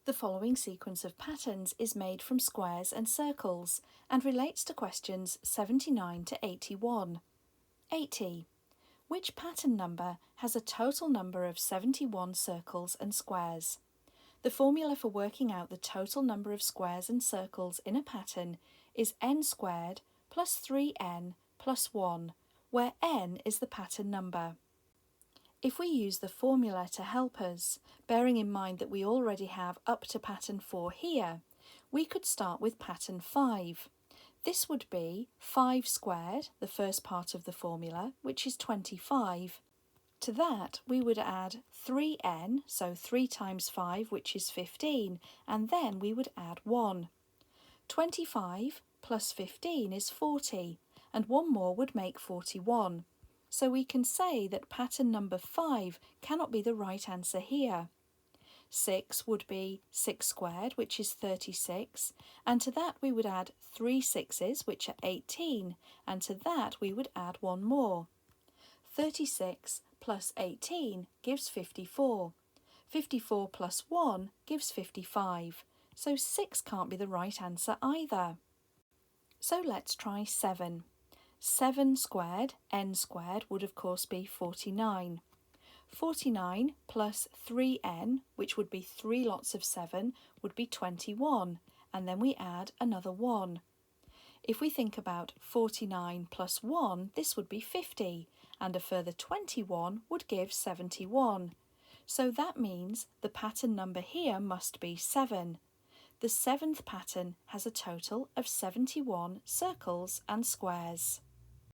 The following sequence of patterns is made from squares and circles and relates to questions 79 to 81. 80. Which pattern number has a total number of 71 circles and squares? The formula for working out the total number of squares and circles in a pattern is n squared plus 3n plus 1, where n is the pattern number. If we use the formula to help us, bearing in mind that we already have up to pattern 4 here, we could start with pattern 5. This would be 5 squared, the first part of the formula, which is 25. To that we would add 3n, so 3 times 5, which is 15, and then we would add 1. 25 plus 15 is 40, and one more would make 41. So we can say that pattern number 5 cannot be the right answer here. 6 would be 6 squared, which is 36, and to that we would add 3 sixes, which are 18, and to that we would add one more. 36 plus 18 gives 54. 54 plus 1 gives 55, so 6 can't be the right answer either. So let's try 7. 7 squared, n squared, would of course be 49. 49 plus 3n, which would be 3 lots of 7, would be 21, and then we add another 1. If we think about 49 plus 1, this would be 50, and a further 21 would give 71. So that means the pattern number here must be 7. The 7th pattern has a total of 71 circles and squares.